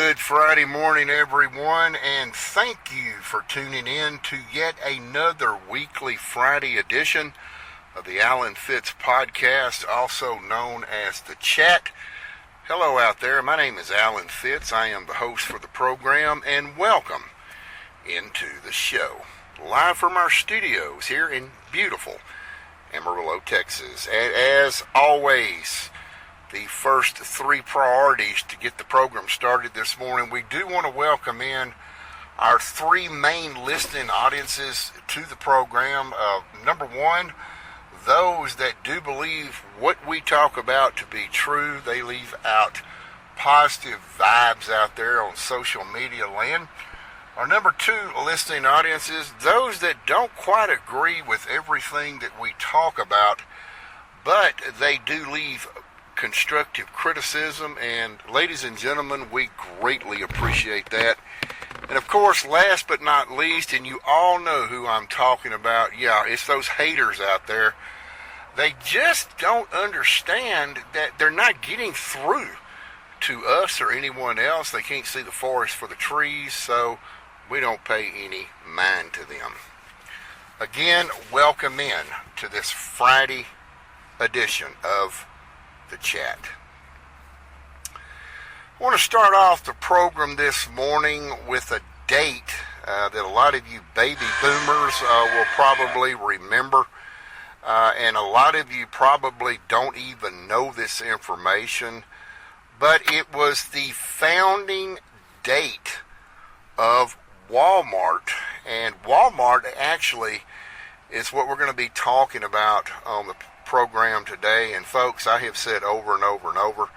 Good Friday morning, everyone, and thank you for tuning in to yet another weekly Friday edition of the Alan Fitz podcast, also known as The Chat. Hello out there, my name is Alan Fitz. I am the host for the program, and welcome into the show. Live from our studios here in beautiful Amarillo, Texas. And as always, the first three priorities to get the program started this morning, we do want to welcome in our three main listening audiences to the program. Number one, those that do believe what we talk about to be true. They leave out positive vibes out there on social media land. Our number two listening audience is those that don't quite agree with everything that we talk about, but they do leave constructive criticism, and ladies and gentlemen, we greatly appreciate that. And of course, last but not least, and you all know who I'm talking about, yeah, it's those haters out there. They just don't understand that they're not getting through to us or anyone else. They can't see the forest for the trees, so we don't pay any mind to them. Again, welcome in to this Friday edition of The Chat. I want to start off the program this morning with a date that a lot of you baby boomers will probably remember, and a lot of you probably don't even know this information, but it was the founding date of Walmart, and Walmart actually is what we're going to be talking about on the program today. And folks, I have said over and over and over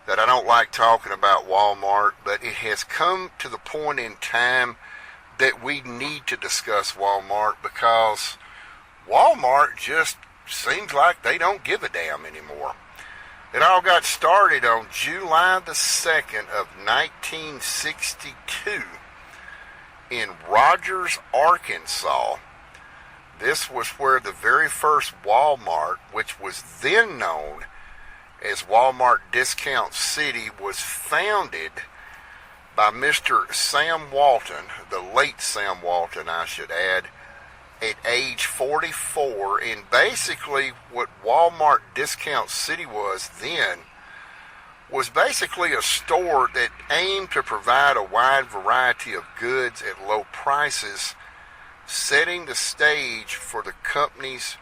that I don't like talking about Walmart, but it has come to the point in time that we need to discuss Walmart, because Walmart just seems like they don't give a damn anymore. It all got started on July the 2nd of 1962 in Rogers, Arkansas. This was where the very first Walmart, which was then known as Walmart Discount City, was founded by Mr. Sam Walton, the late Sam Walton, I should add, at age 44. And basically what Walmart Discount City was then was basically a store that aimed to provide a wide variety of goods at low prices, setting the stage for the company's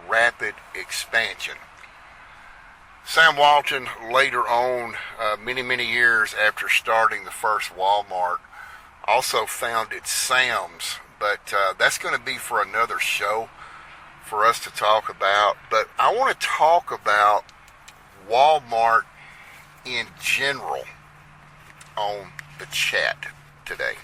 rapid expansion. Sam Walton later on, many years after starting the first Walmart, also founded Sam's, but that's going to be for another show for us to talk about. But I want to talk about Walmart in general on The Chat today.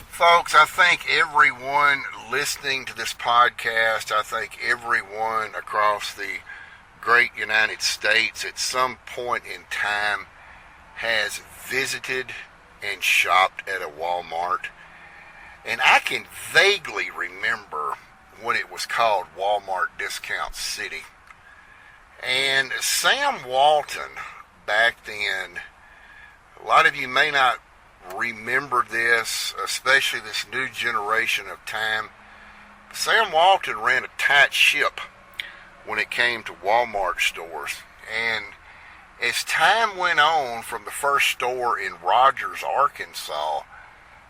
Folks, I think everyone listening to this podcast, I think everyone across the great United States at some point in time has visited and shopped at a Walmart. And I can vaguely remember when it was called Walmart Discount City. And Sam Walton, back then, a lot of you may not remember this, especially this new generation of time. Sam Walton ran a tight ship when it came to Walmart stores. And as time went on from the first store in Rogers, Arkansas,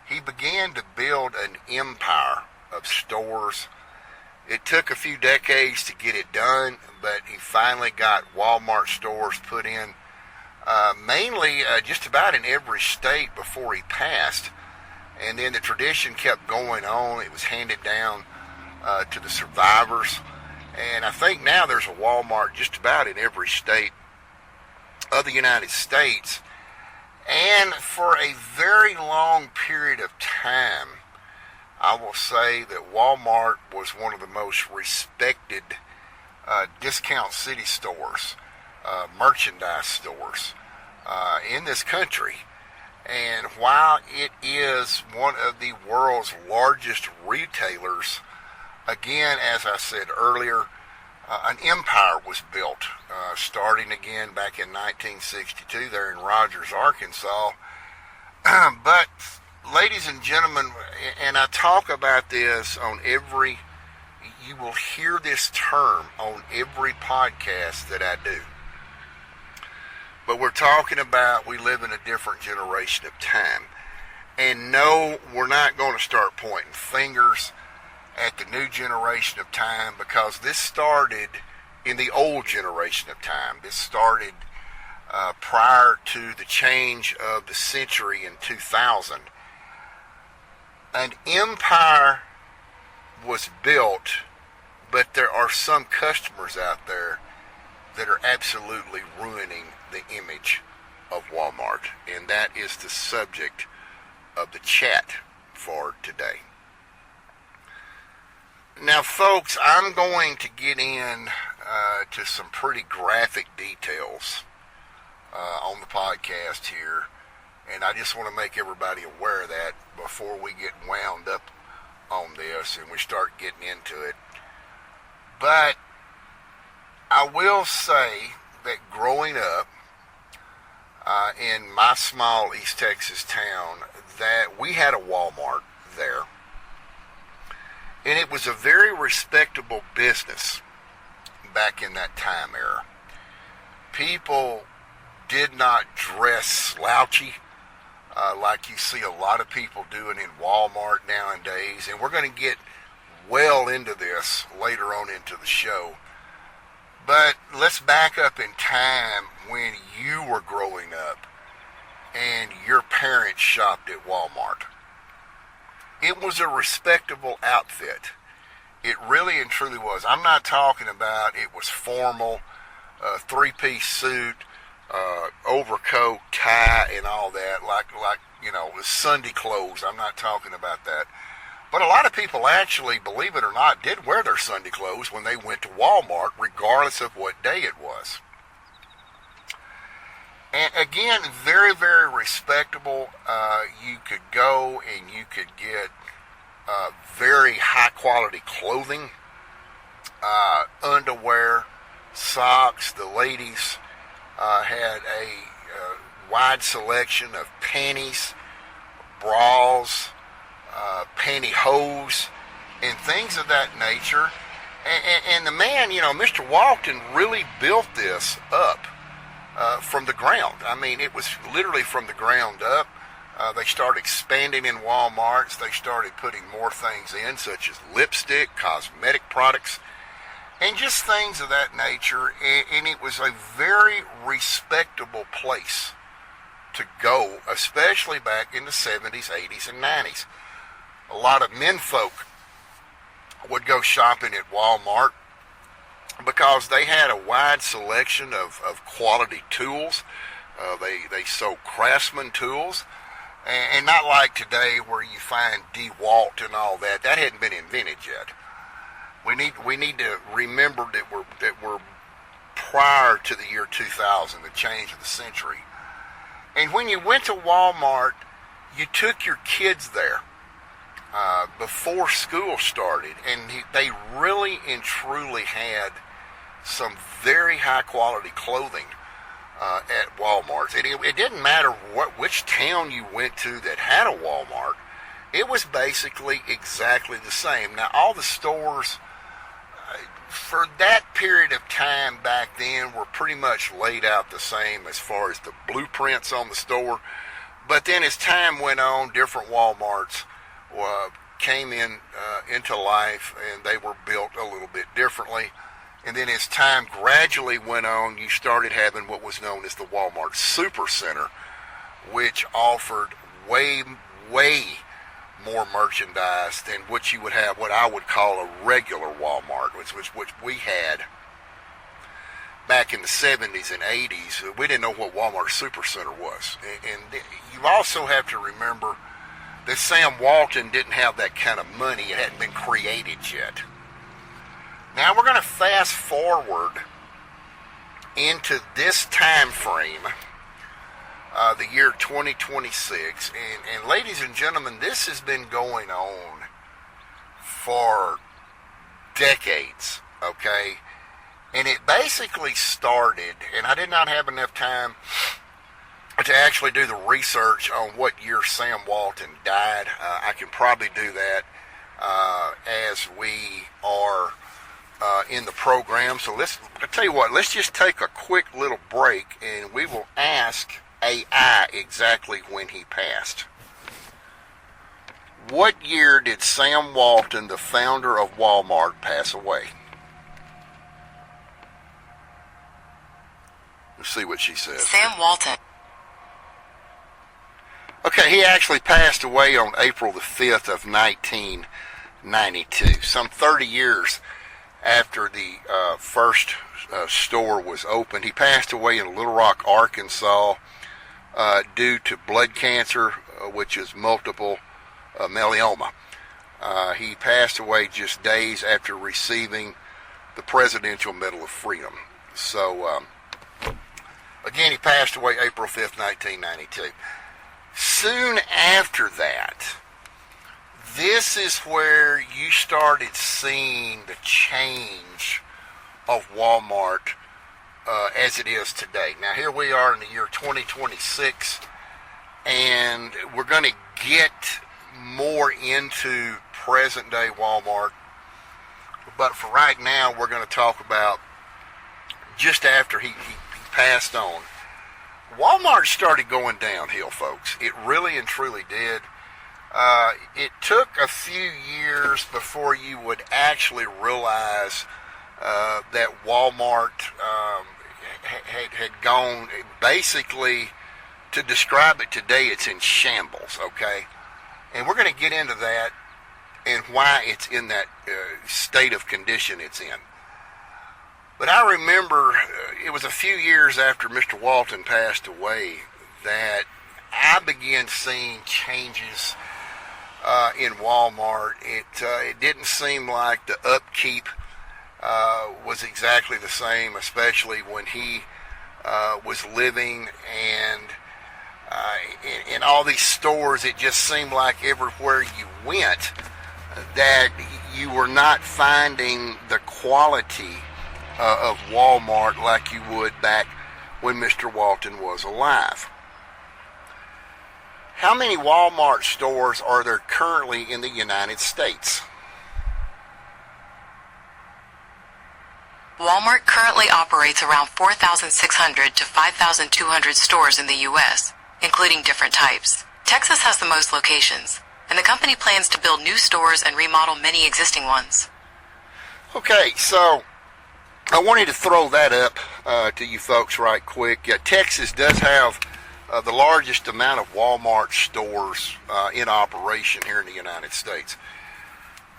he began to build an empire of stores. It took a few decades to get it done, but he finally got Walmart stores put in mainly just about in every state before he passed. And then the tradition kept going on. It was handed down to the survivors. And I think now there's a Walmart just about in every state of the United States. And for a very long period of time, I will say that Walmart was one of the most respected discount city stores, merchandise stores in this country. And while it is one of the world's largest retailers, again, as I said earlier, an empire was built, starting again back in 1962 there in Rogers, Arkansas. But, ladies and gentlemen, and I talk about this on every, you will hear this term on every podcast that I do. But we're talking about we live in a different generation of time. And no, we're not going to start pointing fingers at the new generation of time, because this started in the old generation of time. This started prior to the change of the century in 2000. An empire was built, but there are some customers out there that are absolutely ruining the image of Walmart, and that is the subject of the chat for today. Now, folks, I'm going to get in to some pretty graphic details on the podcast here, and I just want to make everybody aware of that before we get wound up on this and we start getting into it. But I will say that growing up in my small East Texas town, that we had a Walmart there. And it was a very respectable business back in that time era. People did not dress slouchy like you see a lot of people doing in Walmart nowadays. And we're going to get well into this later on into the show. But let's back up in time when you were growing up and your parents shopped at Walmart. It was a respectable outfit. It really and truly was. I'm not talking about it was formal, three-piece suit, overcoat, tie, and all that, like you know, with Sunday clothes. I'm not talking about that. But a lot of people actually, believe it or not, did wear their Sunday clothes when they went to Walmart, regardless of what day it was. And again, very, very respectable. You could go and you could get very high quality clothing, underwear, socks. The ladies had a wide selection of panties, bras, pantyhose, and things of that nature. And the man, you know, Mr. Walton really built this up from the ground. I mean, it was literally from the ground up. They started expanding in Walmarts. They started putting more things in, such as lipstick, cosmetic products, and just things of that nature. And it was a very respectable place to go, especially back in the 70s, 80s, and 90s. A lot of menfolk would go shopping at Walmart because they had a wide selection of quality tools. They sold Craftsman tools, and not like today where you find DeWalt and all that. That hadn't been invented yet. We need to remember that we're prior to the year 2000, the change of the century. And when you went to Walmart, you took your kids there before school started, and they really and truly had some very high quality clothing at Walmart. It didn't matter which town you went to that had a Walmart. It was basically exactly the same. Now, all the stores for that period of time back then were pretty much laid out the same as far as the blueprints on the store. But then as time went on, different Walmarts came into life, and they were built a little bit differently. And then as time gradually went on, you started having what was known as the Walmart Supercenter, which offered way more merchandise than what you would have, what I would call a regular Walmart, which we had back in the 70s and 80s. We didn't know what Walmart Supercenter was. And you also have to remember that Sam Walton didn't have that kind of money. It hadn't been created yet. Now we're going to fast forward into this time frame, the year 2026, and ladies and gentlemen, this has been going on for decades, okay? And it basically started, and I did not have enough time to actually do the research on what year Sam Walton died. I can probably do that as we are in the program. So I'll tell you what, let's just take a quick little break and we will ask AI exactly when he passed. What year did Sam Walton, the founder of Walmart, pass away? Let's see what she says. Sam Walton. Okay, he actually passed away on April the 5th of 1992, some 30 years after the first store was opened. He passed away in Little Rock, Arkansas, due to blood cancer, which is multiple myeloma. He passed away just days after receiving the Presidential Medal of Freedom. So, again, he passed away April 5th, 1992. Soon after that, this is where you started seeing the change of Walmart as it is today. Now, here we are in the year 2026, and we're going to get more into present-day Walmart. But for right now, we're going to talk about just after he passed on. Walmart started going downhill, folks. It really and truly did. It took a few years before you would actually realize that Walmart had gone, basically, to describe it today, it's in shambles, okay? And we're going to get into that and why it's in that state of condition it's in. But I remember it was a few years after Mr. Walton passed away that I began seeing changes in Walmart. It didn't seem like the upkeep was exactly the same, especially when he was living. And in all these stores, it just seemed like everywhere you went that you were not finding the quality of Walmart like you would back when Mr. Walton was alive. How many Walmart stores are there currently in the United States? Walmart currently operates around 4,600 to 5,200 stores in the U.S., including different types. Texas has the most locations, and the company plans to build new stores and remodel many existing ones. Okay, so I wanted to throw that up to you folks right quick. Texas does have the largest amount of Walmart stores in operation here in the United States.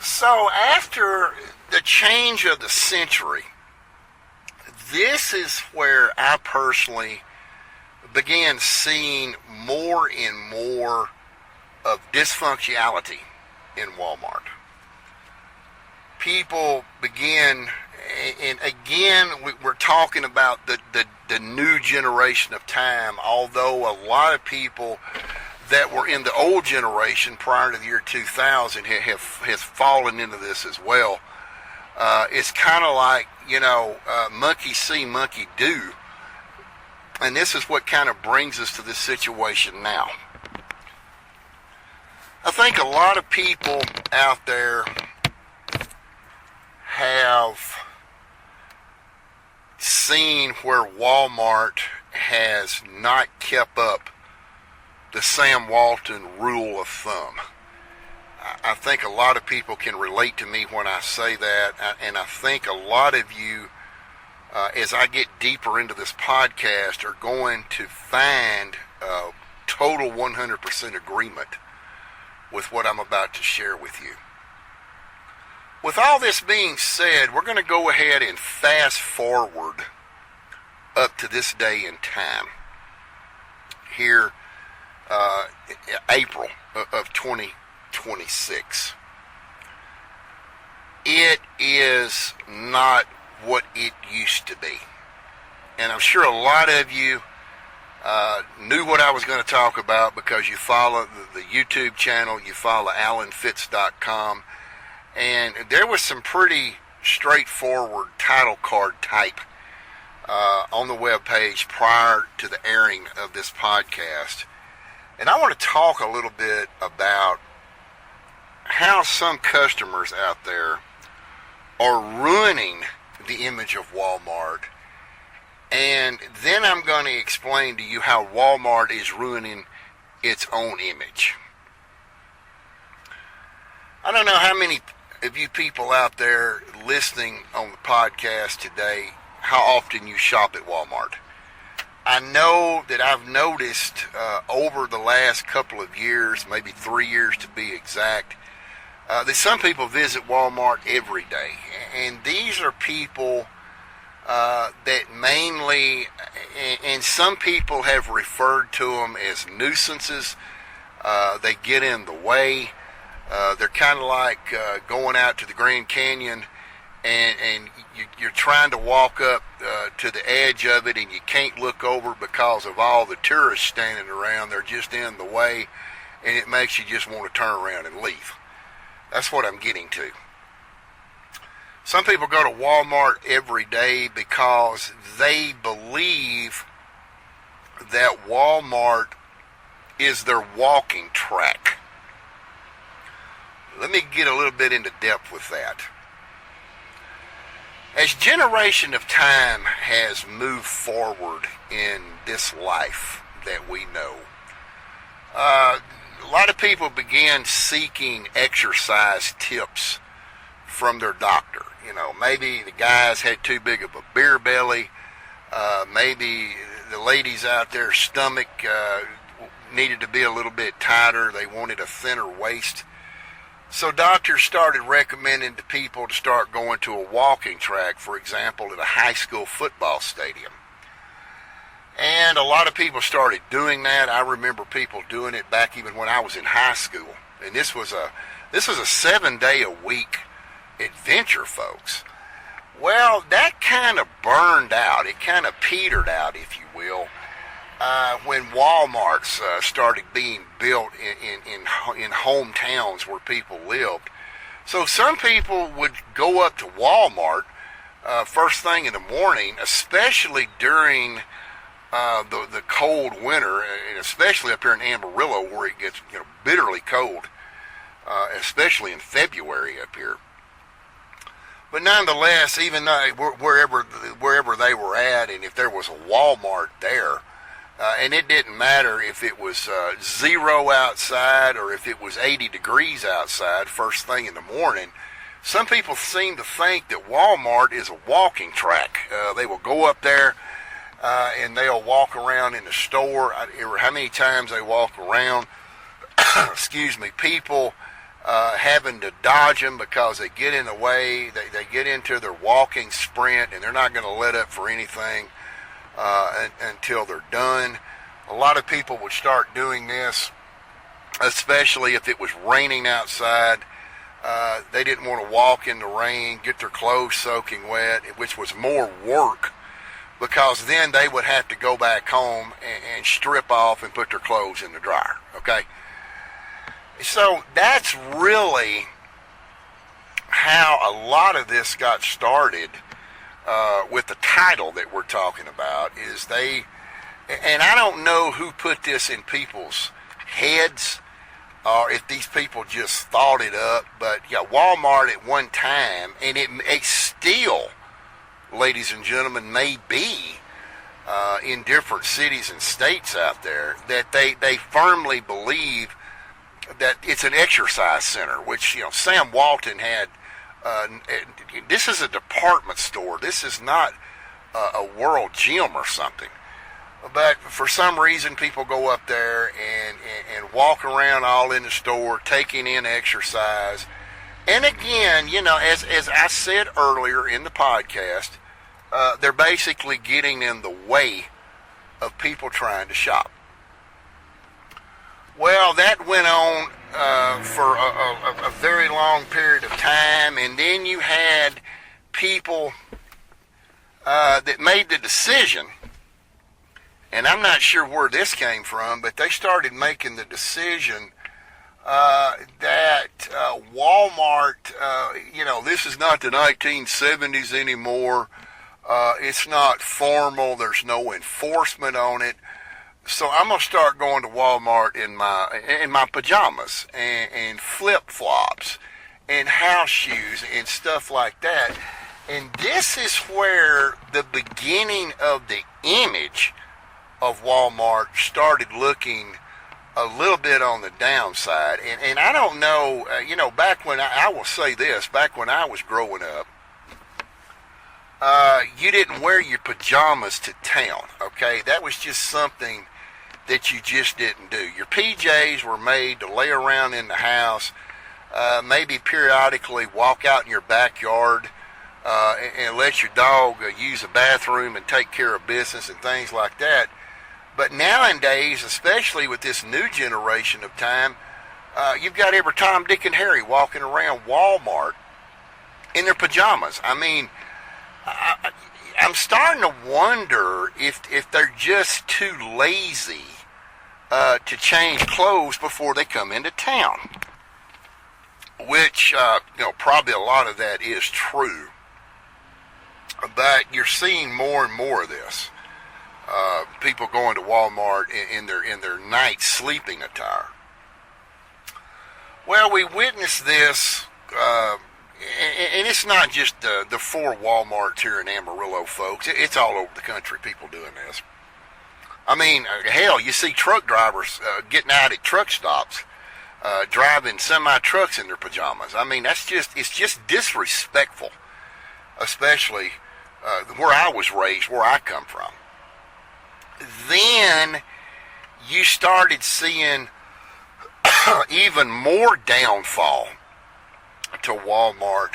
So after the change of the century, this is where I personally began seeing more and more of dysfunctionality in Walmart. People begin, and again, we're talking about the new generation of time, although a lot of people that were in the old generation prior to the year 2000 has fallen into this as well. It's kind of like, monkey see, monkey do. And this is what kind of brings us to this situation now. I think a lot of people out there have seen where Walmart has not kept up the Sam Walton rule of thumb. I think a lot of people can relate to me when I say that, and I think a lot of you, as I get deeper into this podcast, are going to find total 100% agreement with what I'm about to share with you. With all this being said, we're going to go ahead and fast forward up to this day in time. Here, April of 2026. It is not what it used to be. And I'm sure a lot of you knew what I was going to talk about because you follow the YouTube channel, you follow AlanFitz.com, and there was some pretty straightforward title card type on the webpage prior to the airing of this podcast. And I want to talk a little bit about how some customers out there are ruining the image of Walmart. And then I'm going to explain to you how Walmart is ruining its own image. I don't know how many of you people out there listening on the podcast today, how often you shop at Walmart. I know that I've noticed over the last couple of years, maybe 3 years to be exact, that some people visit Walmart every day. And these are people that mainly, and some people have referred to them as nuisances. They get in the way. They're kind of like going out to the Grand Canyon and you're trying to walk up to the edge of it and you can't look over because of all the tourists standing around. They're just in the way, and it makes you just want to turn around and leave. That's what I'm getting to. Some people go to Walmart every day because they believe that Walmart is their walking track. Let me get a little bit into depth with that. As generation of time has moved forward in this life that we know, a lot of people began seeking exercise tips from their doctor. You know, maybe the guys had too big of a beer belly. Maybe the ladies out there, stomach needed to be a little bit tighter. They wanted a thinner waist. So doctors started recommending to people to start going to a walking track, for example, at a high school football stadium. And a lot of people started doing that. I remember people doing it back even when I was in high school. And this was a 7-day-a-week adventure, folks. Well, that kind of burned out. It kind of petered out, if you will, when Walmarts started being built in hometowns where people lived. So some people would go up to Walmart first thing in the morning, especially during the cold winter, and especially up here in Amarillo where it gets bitterly cold, especially in February up here. But nonetheless, even though wherever they were at, and if there was a Walmart there, and it didn't matter if it was 0 outside or if it was 80 degrees outside first thing in the morning, some people seem to think that Walmart is a walking track. They will go up there and they'll walk around in the store. How many times they walk around, people having to dodge them because they get in the way. They get into their walking sprint and they're not going to let up for anything until they're done. A lot of people would start doing this, especially if it was raining outside. They didn't want to walk in the rain, get their clothes soaking wet, which was more work because then they would have to go back home and strip off and put their clothes in the dryer, okay? So that's really how a lot of this got started with the title that we're talking about. And I don't know who put this in people's heads or if these people just thought it up, but yeah, Walmart at one time, and it still, ladies and gentlemen, may be in different cities and states out there, that they firmly believe that it's an exercise center, which, Sam Walton had. This is a department store. This is not a World Gym or something. But for some reason, people go up there and walk around all in the store, taking in exercise. And again, as I said earlier in the podcast, they're basically getting in the way of people trying to shop. Well, that went on for a very long period of time, and then you had people that made the decision, and I'm not sure where this came from, but they started making the decision that Walmart, this is not the 1970s anymore. It's not formal. There's no enforcement on it. So I'm gonna start going to Walmart in my pajamas and flip flops and house shoes and stuff like that. And this is where the beginning of the image of Walmart started looking a little bit on the downside. And I don't know, back when I will say this, back when I was growing up, you didn't wear your pajamas to town, okay? That was just something that you just didn't do. Your PJs were made to lay around in the house, maybe periodically walk out in your backyard, and let your dog use a bathroom and take care of business and things like that. But nowadays, especially with this new generation of time, you've got every Tom, Dick, and Harry walking around Walmart in their pajamas. I mean, I'm starting to wonder if they're just too lazy to change clothes before they come into town. Which, probably a lot of that is true. But you're seeing more and more of this. People going to Walmart in their night sleeping attire. Well, we witnessed this, and it's not just the 4 Walmarts here in Amarillo, folks. It's all over the country, people doing this. I mean, hell, you see truck drivers getting out at truck stops, driving semi-trucks in their pajamas. I mean, it's just disrespectful, especially where I was raised, where I come from. Then you started seeing even more downfall to Walmart,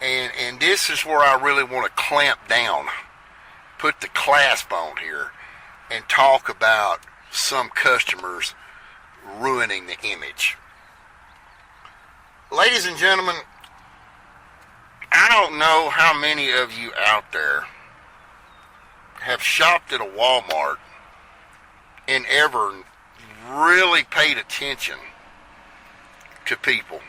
and this is where I really want to clamp down, put the clasp on here, and talk about some customers ruining the image. Ladies and gentlemen, I don't know how many of you out there have shopped at a Walmart and ever really paid attention to people.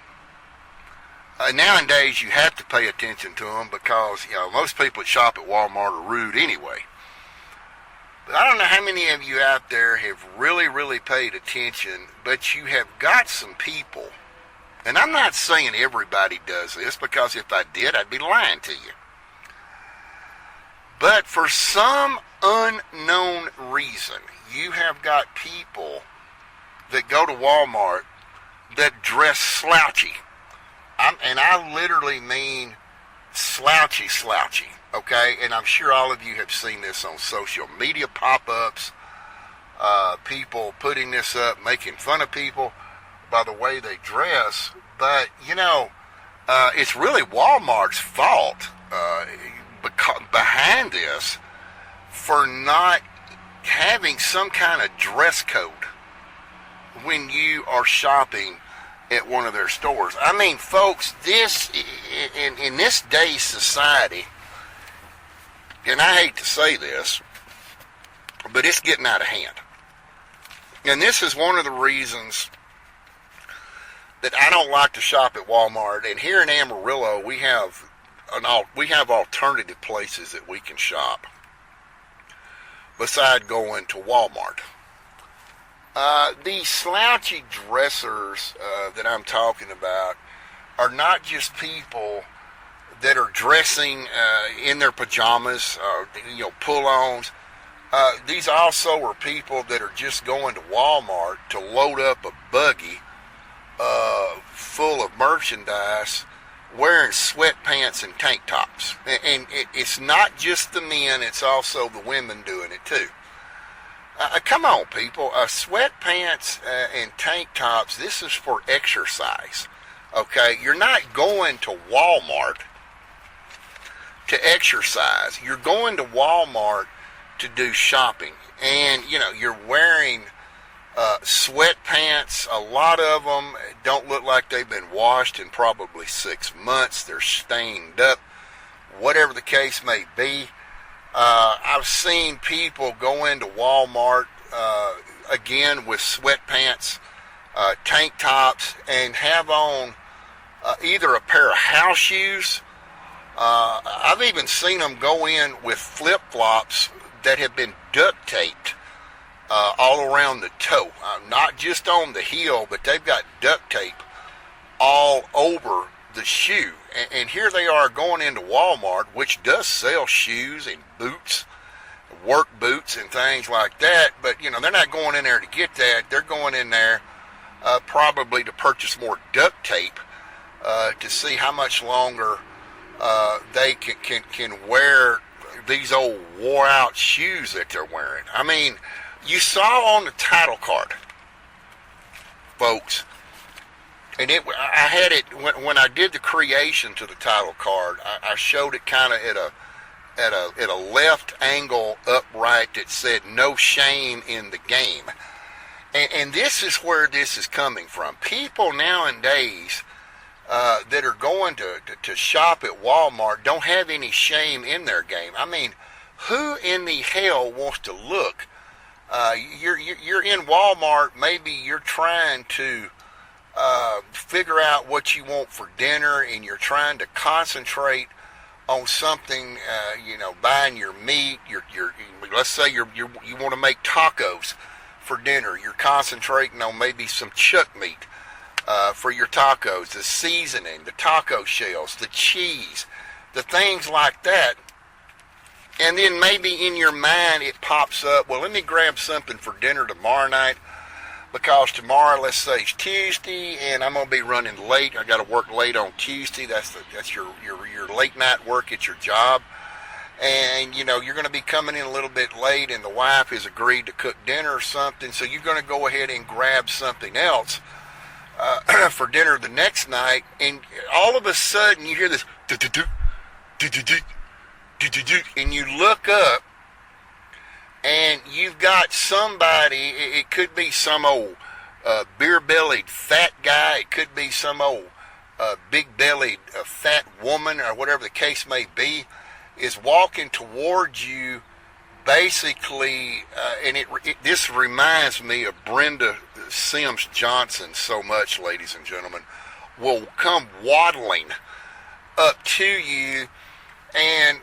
Nowadays, you have to pay attention to them because, most people that shop at Walmart are rude anyway. But I don't know how many of you out there have really, really paid attention, but you have got some people, and I'm not saying everybody does this, because if I did, I'd be lying to you. But for some unknown reason, you have got people that go to Walmart that dress slouchy. And I literally mean slouchy, okay? And I'm sure all of you have seen this on social media pop-ups, people putting this up, making fun of people by the way they dress. But, it's really Walmart's fault behind this for not having some kind of dress code when you are shopping at one of their stores. I mean, folks, this in this day's society, and I hate to say this, but it's getting out of hand. And this is one of the reasons that I don't like to shop at Walmart. And here in Amarillo, we have alternative places that we can shop beside going to Walmart. These slouchy dressers that I'm talking about are not just people that are dressing in their pajamas, pull-ons. These also are people that are just going to Walmart to load up a buggy full of merchandise, wearing sweatpants and tank tops. And it's not just the men, it's also the women doing it too. Come on, people. Sweatpants and tank tops, this is for exercise. Okay? You're not going to Walmart to exercise. You're going to Walmart to do shopping. And, you're wearing sweatpants. A lot of them don't look like they've been washed in probably 6 months. They're stained up. Whatever the case may be. I've seen people go into Walmart, again, with sweatpants tank tops, and have on either a pair of house shoes. I've even seen them go in with flip-flops that have been duct taped all around the toe, not just on the heel, but they've got duct tape all over the shoe. And here they are going into Walmart, which does sell shoes and boots, work boots and things like that, but you know, they're not going in there to get that. They're going in there probably to purchase more duct tape to see how much longer they can wear these old wore out shoes that they're wearing. I mean, you saw on the title card, folks, and I had it when I did the creation to the title card. I showed it kind of at a left angle upright that said "No shame in the game," and this is where this is coming from. People nowadays that are going to shop at Walmart don't have any shame in their game. I mean, who in the hell wants to look? You're in Walmart. Maybe you're trying to figure out what you want for dinner, and you're trying to concentrate on something. Buying your meat. Let's say you want to make tacos for dinner. You're concentrating on maybe some chuck meat for your tacos, the seasoning, the taco shells, the cheese, the things like that. And then maybe in your mind it pops up, well, let me grab something for dinner tomorrow night, because tomorrow, let's say, it's Tuesday, and I'm going to be running late. I got to work late on Tuesday. That's your late night work at your job. And, you're going to be coming in a little bit late, and the wife has agreed to cook dinner or something, so you're going to go ahead and grab something else for dinner the next night, and all of a sudden you hear this and you look up, and you've got somebody. It could be some old beer-bellied fat guy. It could be some old big-bellied fat woman, or whatever the case may be, is walking towards you, basically, and this reminds me of Brenda Sims Johnson so much, ladies and gentlemen, will come waddling up to you, and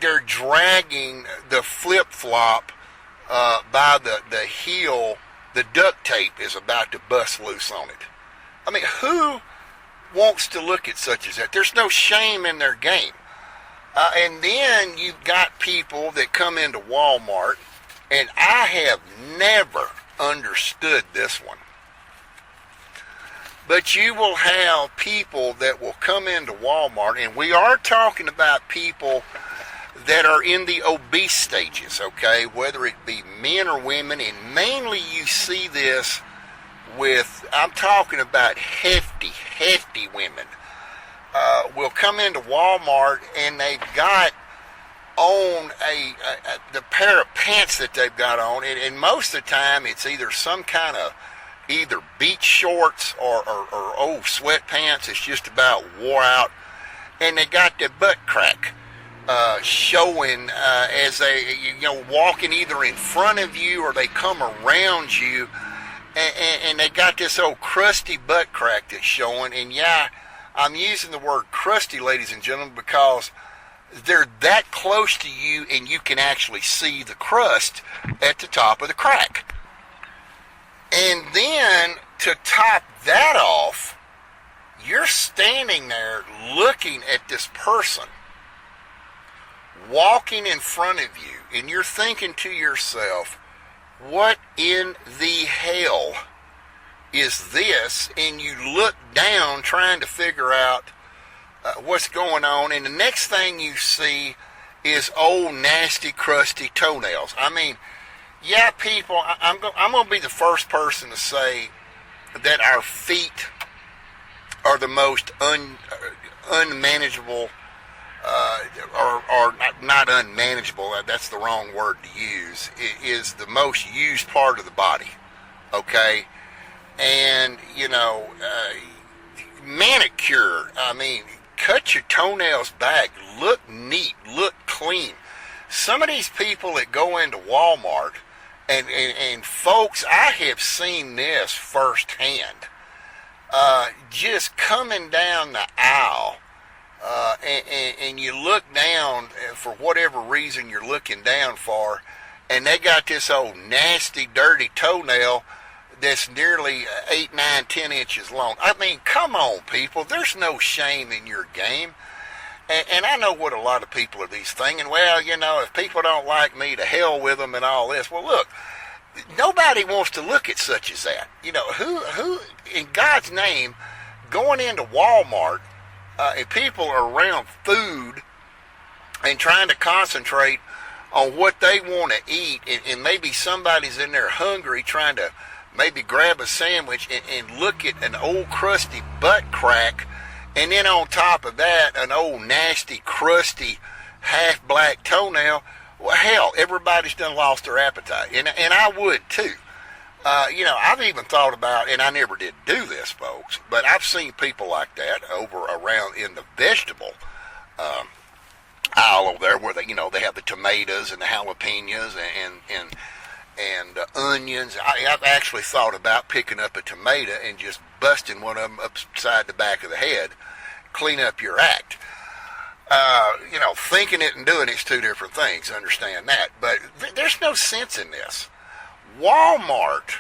they're dragging the flip-flop by the heel. The duct tape is about to bust loose on it. I mean, who wants to look at such as that? There's no shame in their game. And then you've got people that come into Walmart, and I have never understood this one. But you will have people that will come into Walmart, and we are talking about people that are in the obese stages, okay, whether it be men or women, and mainly you see this with, I'm talking about hefty women, will come into Walmart, and they've got on the pair of pants that they've got on, and most of the time it's either some kind of either beach shorts or old sweatpants. It's just about wore out, and they got their butt crack showing as they walking either in front of you or they come around you, and they got this old crusty butt crack that's showing. And yeah, I'm using the word crusty, ladies and gentlemen, because they're that close to you and you can actually see the crust at the top of the crack. And then to top that off, you're standing there looking at this person walking in front of you, and you're thinking to yourself, what in the hell is this? And you look down trying to figure out what's going on, and the next thing you see is old nasty crusty toenails. I mean, yeah, people, I'm going to be the first person to say that our feet are the most unmanageable, or not unmanageable, that's the wrong word to use. It is the most used part of the body, okay? And, manicure, I mean, cut your toenails back, look neat, look clean. Some of these people that go into Walmart And folks, I have seen this firsthand. Just coming down the aisle, and you look down for whatever reason you're looking down for, and they got this old nasty, dirty toenail that's nearly 8, 9, 10 inches long. I mean, come on, people. There's no shame in your game. And I know what a lot of people are these thinking. Well, you know, if people don't like me, to hell with them and all this. Well, look, nobody wants to look at such as that. You know, who in God's name, going into Walmart, and people are around food and trying to concentrate on what they want to eat, and maybe somebody's in there hungry trying to maybe grab a sandwich and look at an old crusty butt crack, and then on top of that, an old nasty, crusty, half-black toenail. Well, hell, everybody's done lost their appetite, and I would too. You know, I've even thought about, and I never did do this, folks, but I've seen people like that over around in the vegetable aisle over there, where they, you know, they have the tomatoes and the jalapenos and onions. I've actually thought about picking up a tomato and just busting one of them upside the back of the head. Clean up your act. You know, thinking it and doing it's two different things. Understand that, but there's no sense in this. Walmart,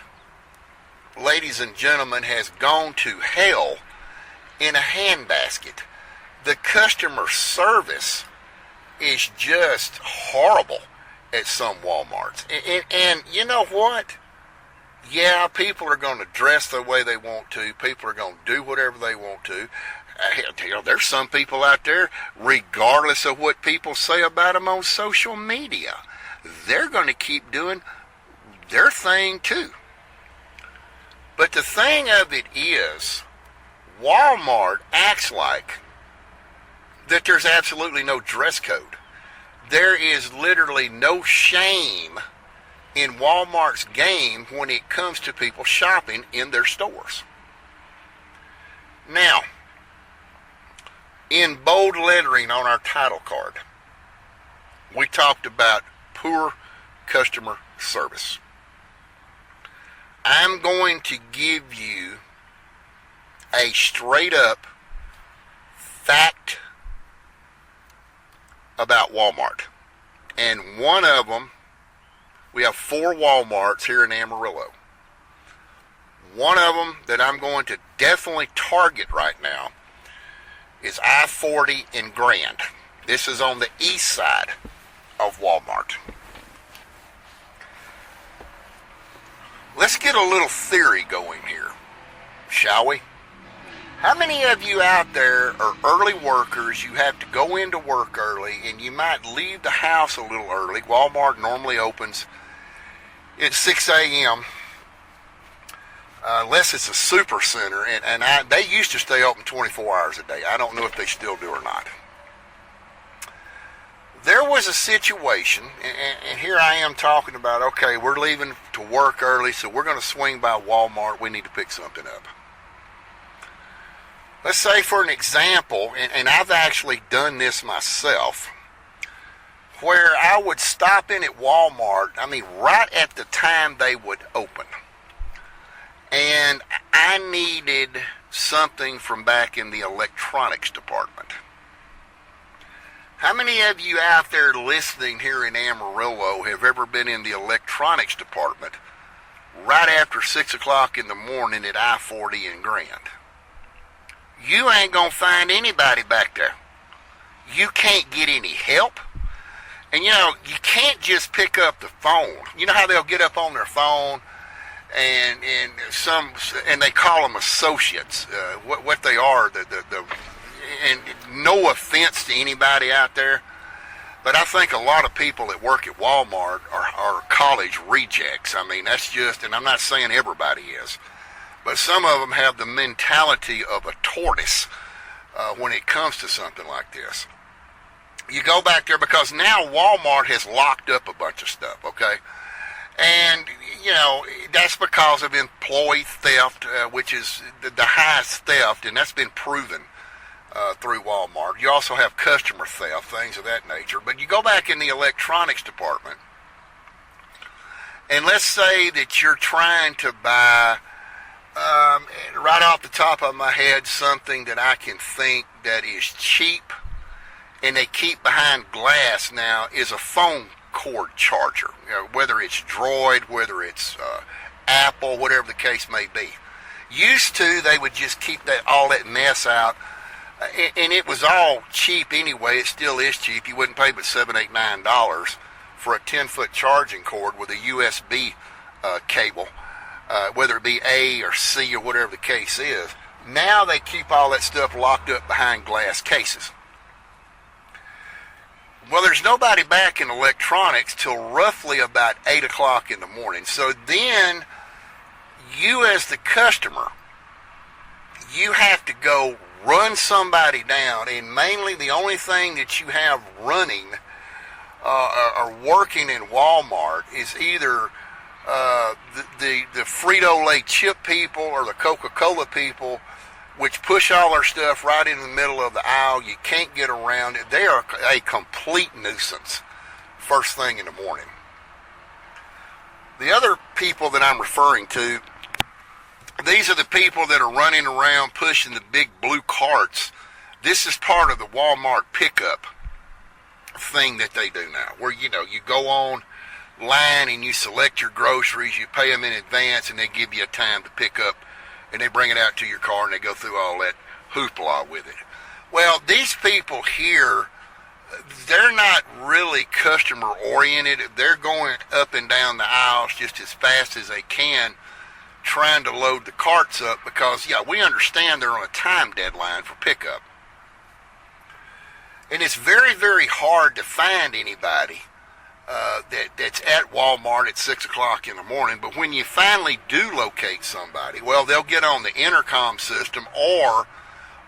ladies and gentlemen, has gone to hell in a handbasket. The customer service is just horrible at some Walmarts. And you know what? Yeah, people are going to dress the way they want to. People are going to do whatever they want to. You know, there's some people out there, regardless of what people say about them on social media, they're going to keep doing their thing too. But the thing of it is, Walmart acts like that there's absolutely no dress code. There is literally no shame in Walmart's game when it comes to people shopping in their stores. Now, in bold lettering on our title card, we talked about poor customer service. I'm going to give you a straight up fact about Walmart. And one of them, we have 4 Walmarts here in Amarillo. One of them that I'm going to definitely target right now is I-40 in Grand. This is on the east side of Walmart. Let's get a little theory going here, shall we? How many of you out there are early workers? You have to go into work early, and you might leave the house a little early. Walmart normally opens at 6 a.m. Unless it's a super center, and they used to stay open 24 hours a day. I don't know if they still do or not. There was a situation, and here I am talking about, okay, we're leaving to work early, so we're going to swing by Walmart. We need to pick something up. Let's say, for an example, and I've actually done this myself, where I would stop in at Walmart, I mean, right at the time they would open. And I needed something from back in the electronics department. How many of you out there listening here in Amarillo have ever been in the electronics department right after 6 o'clock in the morning at I-40 in Grand? You ain't going to find anybody back there. You can't get any help. And you know, you can't just pick up the phone. You know how they'll get up on their phone and they call them associates. What they are, and no offense to anybody out there, but I think a lot of people that work at Walmart are college rejects. I mean, that's just, and I'm not saying everybody is, but some of them have the mentality of a tortoise when it comes to something like this. You go back there because now Walmart has locked up a bunch of stuff, okay? And, you know, that's because of employee theft, which is the highest theft, and that's been proven through Walmart. You also have customer theft, things of that nature. But you go back in the electronics department, And let's say that you're trying to buy, right off the top of my head, something that I can think that is cheap and they keep behind glass now is a phone cord charger. You know, whether it's Droid, whether it's Apple, whatever the case may be. Used to, they would just keep all that mess out, and it was all cheap anyway. It still is cheap. You wouldn't pay but $7, $8, $9 for a 10-foot charging cord with a USB cable, whether it be A or C or whatever the case is. Now they keep all that stuff locked up behind glass cases. Well, there's nobody back in electronics till roughly about 8 o'clock in the morning. So then you as the customer, you have to go run somebody down, and mainly the only thing that you have running or working in Walmart is either the Frito-Lay chip people or the Coca-Cola people, which push all their stuff right in the middle of the aisle. You can't get around it. They are a complete nuisance first thing in the morning. The other people that I'm referring to, these are the people that are running around pushing the big blue carts. This is part of the Walmart pickup thing that they do now, where you go online and you select your groceries, you pay them in advance, and they give you a time to pick up, and they bring it out to your car and they go through all that hoopla with it. Well, these people here, they're not really customer oriented. They're going up and down the aisles just as fast as they can, trying to load the carts up because, we understand they're on a time deadline for pickup. And it's very, very hard to find anybody that's at Walmart at 6 o'clock in the morning. But when you finally do locate somebody, well, they'll get on the intercom system, or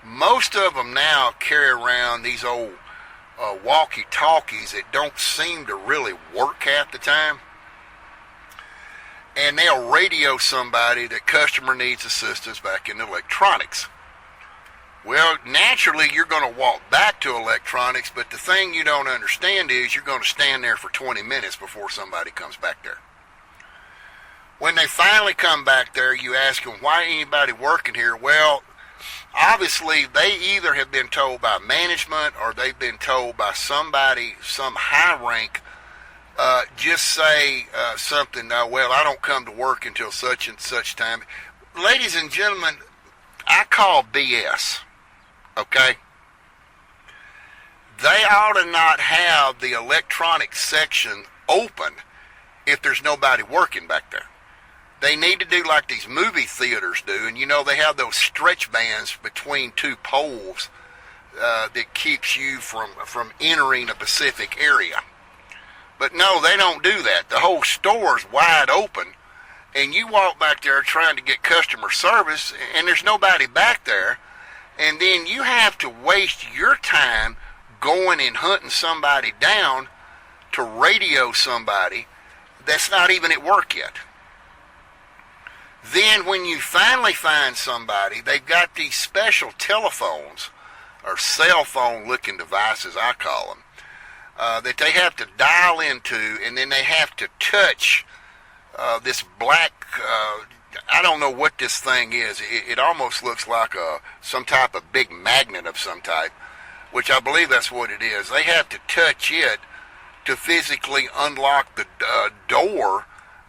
most of them now carry around these old walkie-talkies that don't seem to really work half the time. And they'll radio somebody that customer needs assistance back in electronics. Well, naturally, you're going to walk back to electronics, but the thing you don't understand is you're going to stand there for 20 minutes before somebody comes back there. When they finally come back there, you ask them, why ain't anybody working here? Well, obviously, they either have been told by management or they've been told by somebody, some high rank, just say something, well, I don't come to work until such and such time. Ladies and gentlemen, I call BS, okay? They ought to not have the electronic section open if there's nobody working back there. They need to do like these movie theaters do, and they have those stretch bands between two poles that keeps you from entering a specific area. But no, they don't do that. The whole store's wide open, and you walk back there trying to get customer service, and there's nobody back there, and then you have to waste your time going and hunting somebody down to radio somebody that's not even at work yet. Then when you finally find somebody, they've got these special telephones, or cell phone looking devices, I call them, that they have to dial into, and then they have to touch this black, I don't know what this thing is. It almost looks like some type of big magnet of some type, which I believe that's what it is. They have to touch it to physically unlock the door,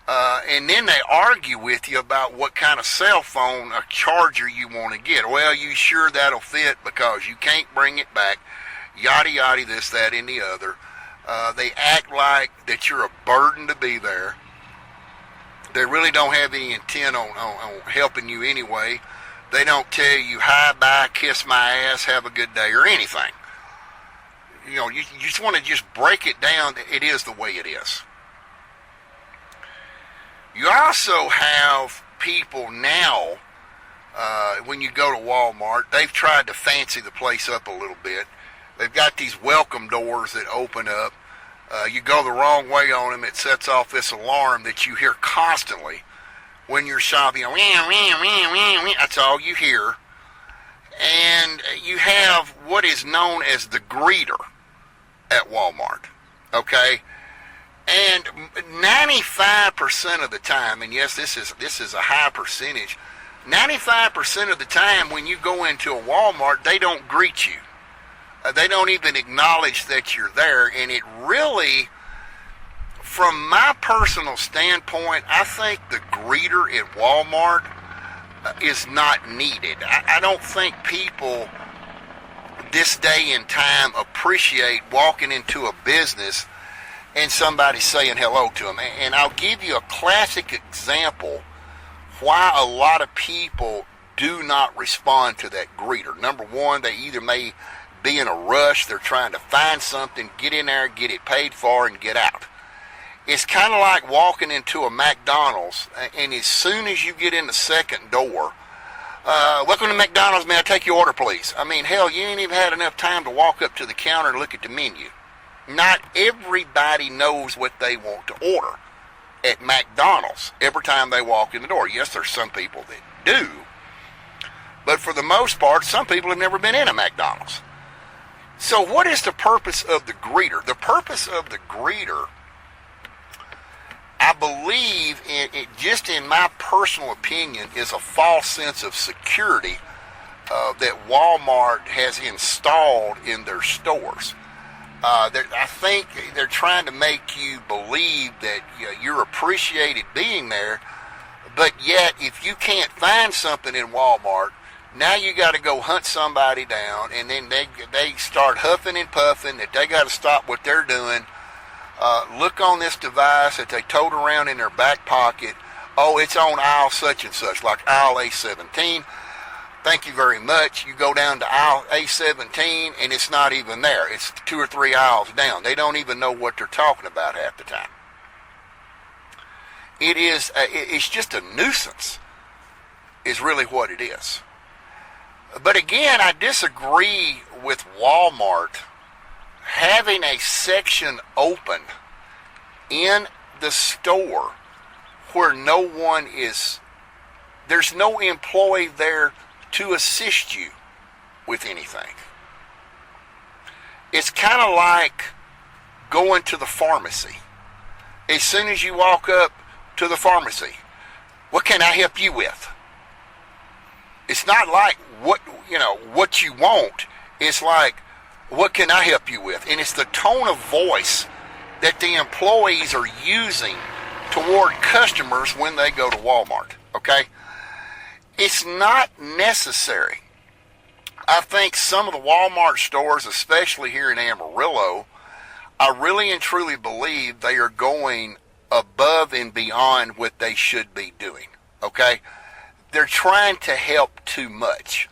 and then they argue with you about what kind of cell phone or charger you want to get. Well, you sure that'll fit because you can't bring it back, yada yada, this, that, and the other. They act like that you're a burden to be there. They really don't have any intent on helping you anyway. They don't tell you, hi, bye, kiss my ass, have a good day, or anything. You just want to just break it down. It is the way it is. You also have people now, when you go to Walmart, they've tried to fancy the place up a little bit. They've got these welcome doors that open up. You go the wrong way on them, it sets off this alarm that you hear constantly when you're shopping. That's all you hear. And you have what is known as the greeter at Walmart. Okay? And 95% of the time, and yes, this is a high percentage, 95% of the time when you go into a Walmart, they don't greet you. They don't even acknowledge that you're there. And it really, from my personal standpoint, I think the greeter at Walmart is not needed. I don't think people this day and time appreciate walking into a business and somebody saying hello to them. And I'll give you a classic example why a lot of people do not respond to that greeter. Number one, they either may be in a rush, they're trying to find something, get in there, get it paid for, and get out. It's kind of like walking into a McDonald's, and as soon as you get in the second door, welcome to McDonald's, may I take your order, please? I mean, hell, you ain't even had enough time to walk up to the counter and look at the menu. Not everybody knows what they want to order at McDonald's every time they walk in the door. Yes, there's some people that do, but for the most part, some people have never been in a McDonald's. So what is the purpose of the greeter? The purpose of the greeter, I believe, just in my personal opinion, is a false sense of security that Walmart has installed in their stores. I think they're trying to make you believe that you're appreciated being there, but yet if you can't find something in Walmart, now you got to go hunt somebody down, and then they start huffing and puffing that they got to stop what they're doing. Look on this device that they tote around in their back pocket. Oh, it's on aisle such and such, like aisle A17. Thank you very much. You go down to aisle A17, and it's not even there. It's 2 or 3 aisles down. They don't even know what they're talking about half the time. It's just a nuisance, is really what it is. But again, I disagree with Walmart having a section open in the store where there's no employee there to assist you with anything. It's kind of like going to the pharmacy. As soon as you walk up to the pharmacy, what can I help you with? It's not like what you want. It's like, what can I help you with? And it's the tone of voice that the employees are using toward customers when they go to Walmart, okay? It's not necessary. I think some of the Walmart stores, especially here in Amarillo, I really and truly believe they are going above and beyond what they should be doing, okay? They're trying to help too much.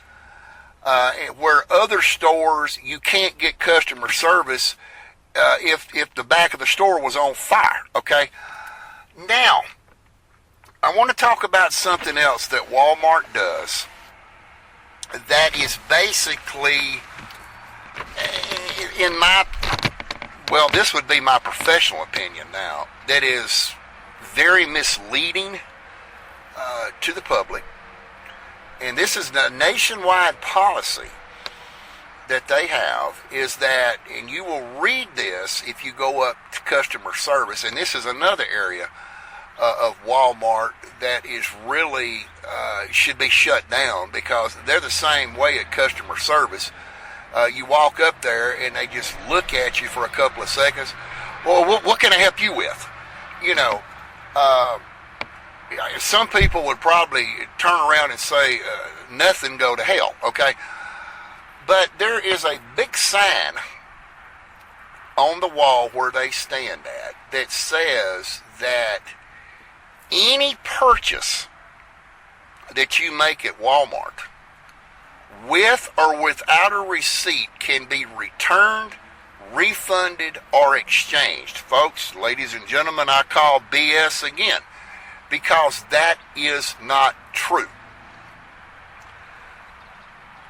Where other stores, you can't get customer service if the back of the store was on fire, okay? Now, I want to talk about something else that Walmart does that is basically, this would be my professional opinion now, that is very misleading to the public. And this is a nationwide policy that they have, is that, and you will read this if you go up to customer service, and this is another area of Walmart that is really should be shut down, because they're the same way at customer service. You walk up there and they just look at you for a couple of seconds. Well, what can I help you with? Some people would probably turn around and say, nothing, go to hell, okay? But there is a big sign on the wall where they stand at that says that any purchase that you make at Walmart, with or without a receipt, can be returned, refunded, or exchanged. Folks, ladies and gentlemen, I call BS again, because that is not true.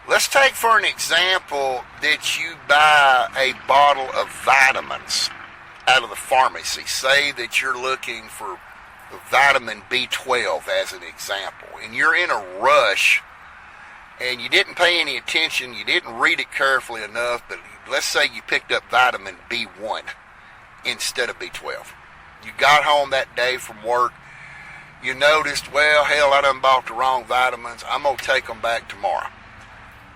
Let's take for an example that you buy a bottle of vitamins out of the pharmacy. Say that you're looking for vitamin B12 as an example, and you're in a rush and you didn't pay any attention, you didn't read it carefully enough, but let's say you picked up vitamin B1 instead of B12. You got home that day from work. You noticed, well, hell, I done bought the wrong vitamins. I'm going to take them back tomorrow.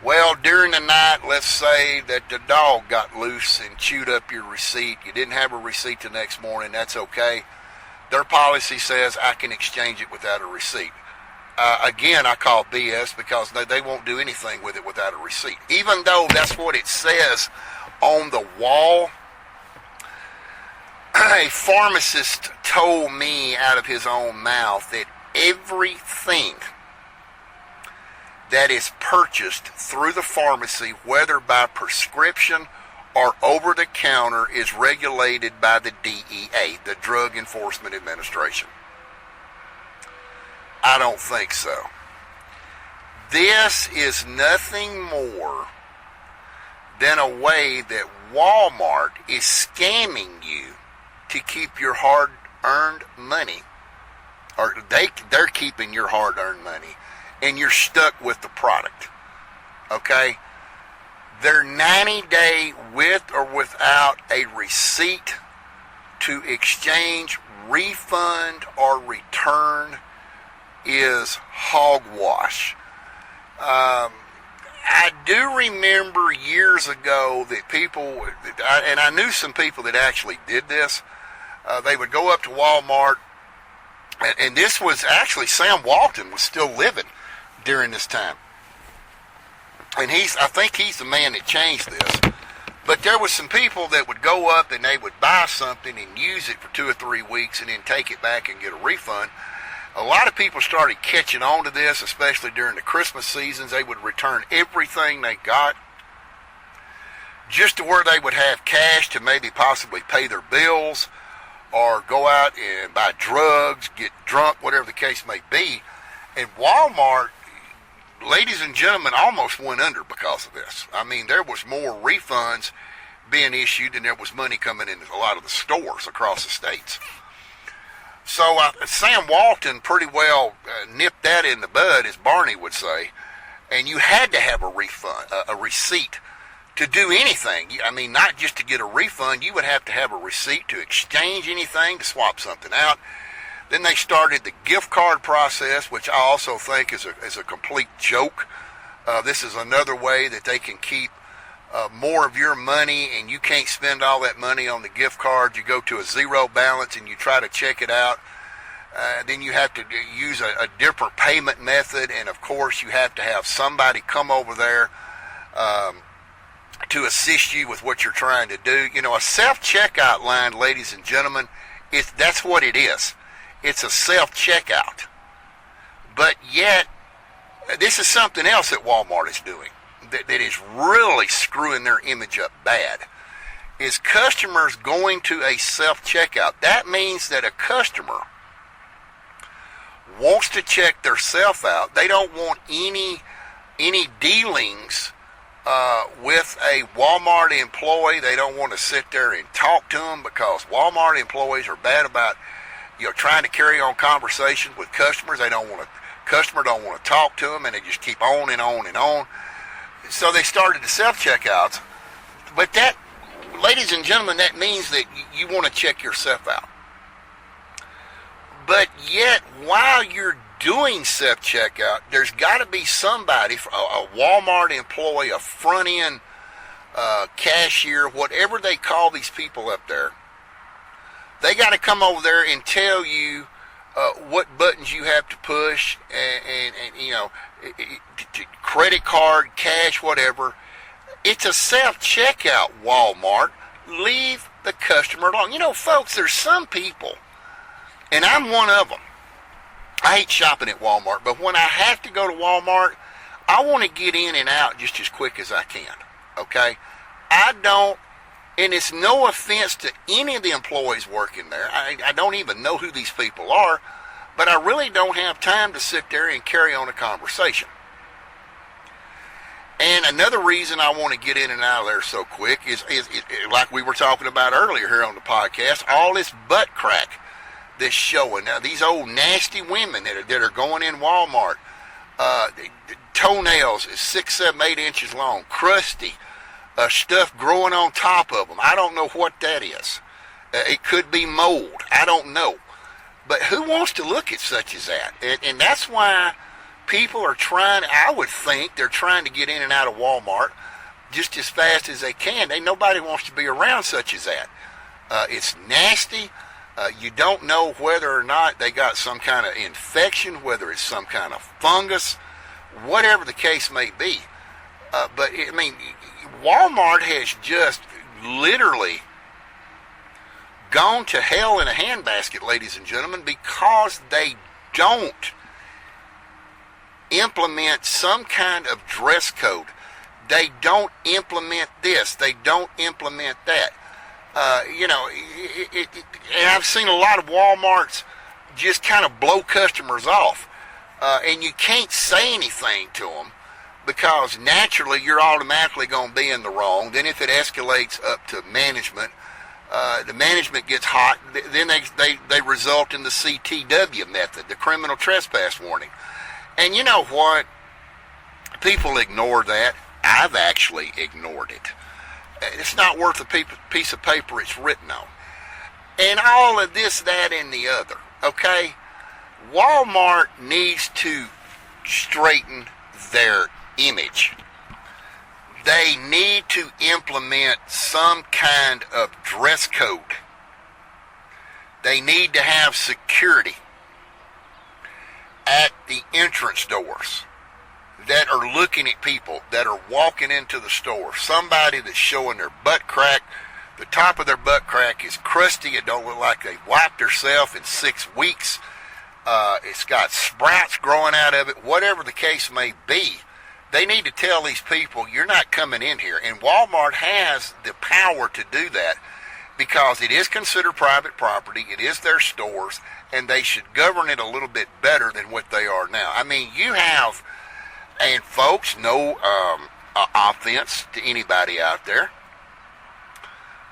Well, during the night, let's say that the dog got loose and chewed up your receipt. You didn't have a receipt the next morning. That's okay. Their policy says I can exchange it without a receipt. Again, I call BS because they won't do anything with it without a receipt. Even though that's what it says on the wall, a pharmacist told me out of his own mouth that everything that is purchased through the pharmacy, whether by prescription or over the counter, is regulated by the DEA, the Drug Enforcement Administration. I don't think so. This is nothing more than a way that Walmart is scamming you to keep your hard-earned money, or they're keeping your hard-earned money, and you're stuck with the product. Okay? Their 90-day with or without a receipt to exchange, refund, or return is hogwash. I do remember years ago that people, and I knew some people that actually did this. They would go up to Walmart, and this was actually, Sam Walton was still living during this time. And I think he's the man that changed this. But there was some people that would go up and they would buy something and use it for 2 or 3 weeks and then take it back and get a refund. A lot of people started catching on to this, especially during the Christmas seasons. They would return everything they got just to where they would have cash to maybe possibly pay their bills or go out and buy drugs, get drunk, whatever the case may be. And Walmart, ladies and gentlemen, almost went under because of this. I mean, there was more refunds being issued than there was money coming into a lot of the stores across the states. So Sam Walton pretty well nipped that in the bud, as Barney would say, and you had to have a refund, a receipt to do anything. I mean, not just to get a refund, you would have to have a receipt to exchange anything, to swap something out. Then they started the gift card process, which I also think is a complete joke. This is another way that they can keep more of your money, and you can't spend all that money on the gift card. You go to a zero balance and you try to check it out. Then you have to use a different payment method, and of course you have to have somebody come over there to assist you with what you're trying to do. You know, a self-checkout line, ladies and gentlemen, that's what it is. It's a self-checkout. But yet, this is something else that Walmart is doing that is really screwing their image up bad, is customers going to a self-checkout. That means that a customer wants to check their self out. They don't want any dealings with a Walmart employee. They don't want to sit there and talk to them, because Walmart employees are bad about, trying to carry on conversations with customers. Customer don't want to talk to them, and they just keep on and on and on. So they started the self-checkouts. But that, ladies and gentlemen, that means that you want to check yourself out. But yet, while you're doing self-checkout, there's got to be somebody, a Walmart employee, a front-end cashier, whatever they call these people up there. They got to come over there and tell you what buttons you have to push, and credit card, cash, whatever. It's a self-checkout, Walmart. Leave the customer alone. Folks, there's some people, and I'm one of them. I hate shopping at Walmart, but when I have to go to Walmart, I want to get in and out just as quick as I can, okay? And it's no offense to any of the employees working there. I don't even know who these people are, but I really don't have time to sit there and carry on a conversation. And another reason I want to get in and out of there so quick is like we were talking about earlier here on the podcast, all this butt crack that's showing. Now, these old nasty women that are going in Walmart, toenails is 6, 7, 8 inches long, crusty, stuff growing on top of them. I don't know what that is. It could be mold. I don't know. But who wants to look at such as that? And that's why people are trying, I would think, they're trying to get in and out of Walmart just as fast as they can. Nobody wants to be around such as that. It's nasty. You don't know whether or not they got some kind of infection, whether it's some kind of fungus, whatever the case may be. But, I mean, Walmart has just literally gone to hell in a handbasket, ladies and gentlemen, because they don't implement some kind of dress code. They don't implement this. They don't implement that. And I've seen a lot of Walmarts just kind of blow customers off. And you can't say anything to them because naturally you're automatically going to be in the wrong. Then if it escalates up to management, the management gets hot. Then they result in the CTW method, the criminal trespass warning. And you know what? People ignore that. I've actually ignored it. It's not worth a piece of paper it's written on. And all of this, that, and the other, okay? Walmart needs to straighten their image. They need to implement some kind of dress code. They need to have security at the entrance doors that are looking at people that are walking into the store. Somebody that's showing their butt crack. The top of their butt crack is crusty. It don't look like they've wiped themselves in 6 weeks. It's got sprouts growing out of it. Whatever the case may be, they need to tell these people, you're not coming in here. And Walmart has the power to do that because it is considered private property. It is their stores, and they should govern it a little bit better than what they are now. I mean, you have... And folks, no offense to anybody out there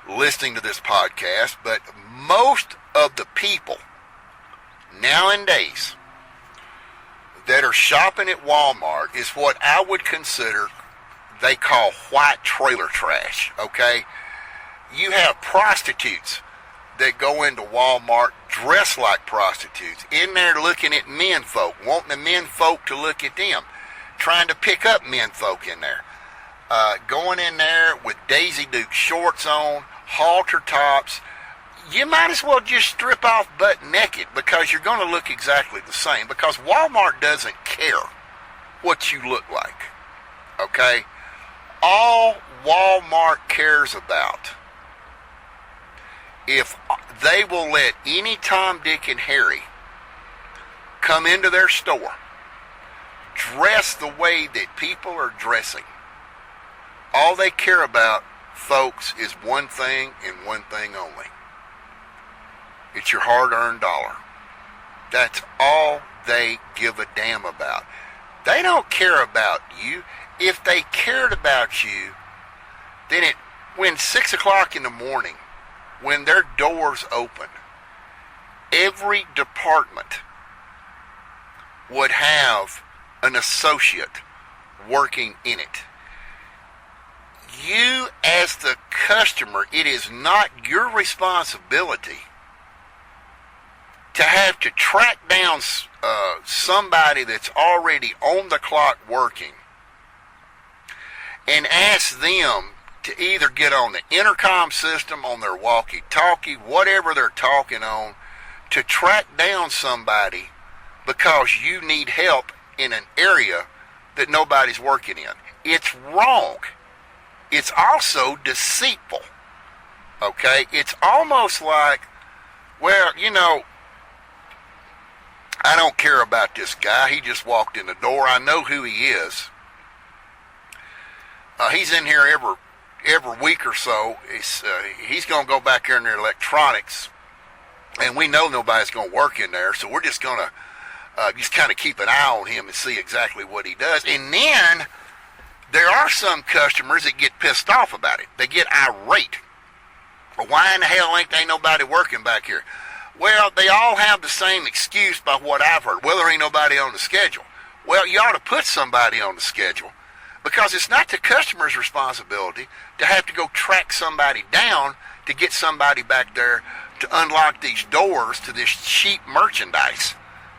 listening to this podcast, but most of the people nowadays that are shopping at Walmart is what I would consider they call white trailer trash, okay? You have prostitutes that go into Walmart dressed like prostitutes, in there looking at men folk, wanting the men folk to look at them, trying to pick up men folk in there. Going in there with Daisy Duke shorts on, halter tops. You might as well just strip off butt naked because you're going to look exactly the same, because Walmart doesn't care what you look like. Okay? All Walmart cares about, if they will let any Tom, Dick, and Harry come into their store, dress the way that people are dressing. All they care about, folks, is one thing and one thing only. It's your hard-earned dollar. That's all they give a damn about. They don't care about you. If they cared about you, then when 6 o'clock in the morning, when their doors open, every department would have an associate working in it. You, as the customer, it is not your responsibility to have to track down somebody that's already on the clock working and ask them to either get on the intercom system, on their walkie-talkie, whatever they're talking on, to track down somebody because you need help in an area that nobody's working in. It's wrong. It's also deceitful. Okay? It's almost like, well, I don't care about this guy. He just walked in the door. I know who he is. He's in here every week or so. He's going to go back here in their electronics, and we know nobody's going to work in there, so we're just going to just kind of keep an eye on him and see exactly what he does. And then there are some customers that get pissed off about it. They get irate. Well, why in the hell ain't nobody working back here? Well, they all have the same excuse by what I've heard. Well, there ain't nobody on the schedule. Well, you ought to put somebody on the schedule, because it's not the customer's responsibility to have to go track somebody down to get somebody back there to unlock these doors to this cheap merchandise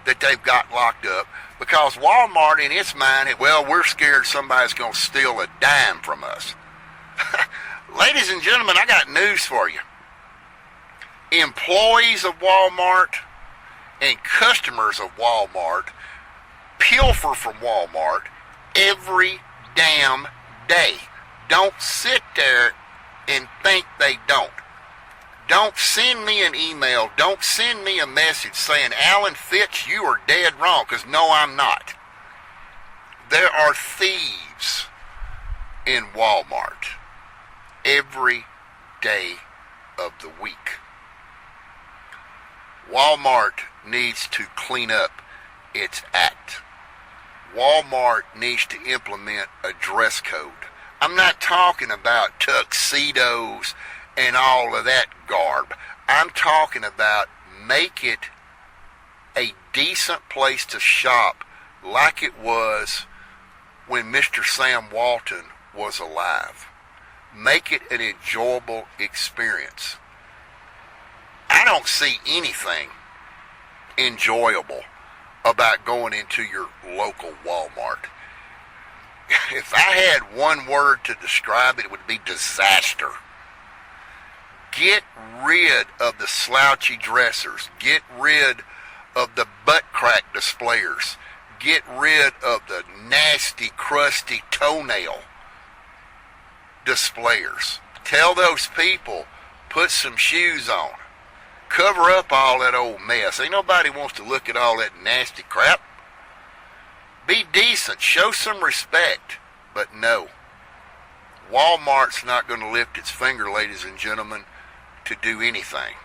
that they've got locked up, because Walmart in its mind, well, we're scared somebody's going to steal a dime from us. Ladies and gentlemen, I got news for you. Employees of Walmart and customers of Walmart pilfer from Walmart every damn day. Don't sit there and think they don't. Don't send me an email. Don't send me a message saying, Alan Fitz, you are dead wrong, because no, I'm not. There are thieves in Walmart every day of the week. Walmart needs to clean up its act. Walmart needs to implement a dress code. I'm not talking about tuxedos and all of that garb. I'm talking about make it a decent place to shop like it was when Mr. Sam Walton was alive. Make it an enjoyable experience. I don't see anything enjoyable about going into your local Walmart. If I had one word to describe it, it would be disaster. Get rid of the slouchy dressers. Get rid of the butt crack displayers. Get rid of the nasty, crusty toenail displayers. Tell those people, put some shoes on. Cover up all that old mess. Ain't nobody wants to look at all that nasty crap. Be decent. Show some respect. But no. Walmart's not going to lift its finger, ladies and gentlemen, to do anything.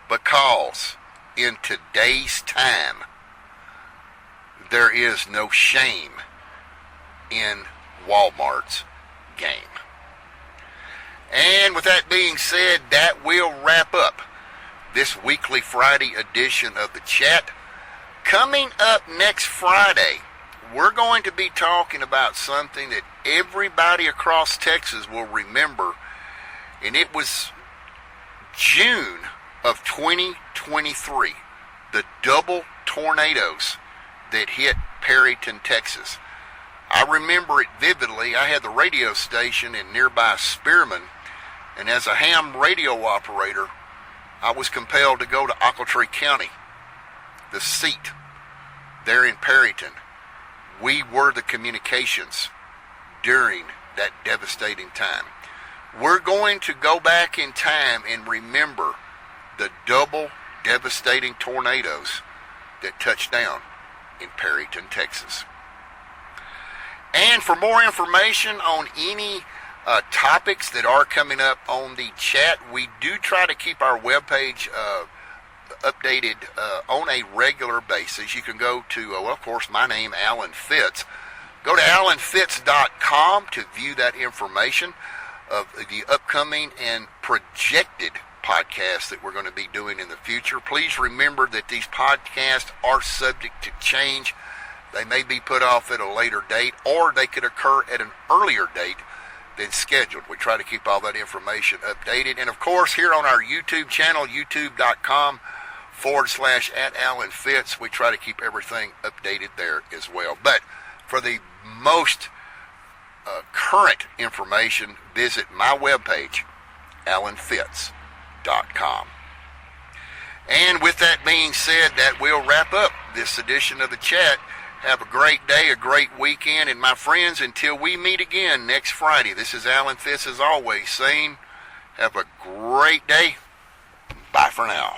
Because in today's time, there is no shame in Walmart's game. And with that being said, that will wrap up this weekly Friday edition of the chat. Coming up next Friday, we're going to be talking about something that everybody across Texas will remember, and it was June of 2023, the double tornadoes that hit Perryton, Texas. I remember it vividly. I had the radio station in nearby Spearman, and as a ham radio operator, I was compelled to go to Ochiltree County, the seat there in Perryton. We were the communications during that devastating time. We're going to go back in time and remember the double devastating tornadoes that touched down in Perryton, Texas. And for more information on any topics that are coming up on the chat, we do try to keep our webpage updated on a regular basis. You can go to, of course, my name, Alan Fitz. Go to alanfitz.com to view that information of the upcoming and projected podcasts that we're going to be doing in the future. Please remember that these podcasts are subject to change. They may be put off at a later date, or they could occur at an earlier date than scheduled. We try to keep all that information updated. And of course, here on our YouTube channel, youtube.com/@AlanFitz, we try to keep everything updated there as well. But for the most current information, visit my webpage, alanfitz.com. And with that being said, that will wrap up this edition of the chat. Have a great day, a great weekend, and my friends, until we meet again next Friday, this is Alan Fitz as always saying, have a great day. Bye for now.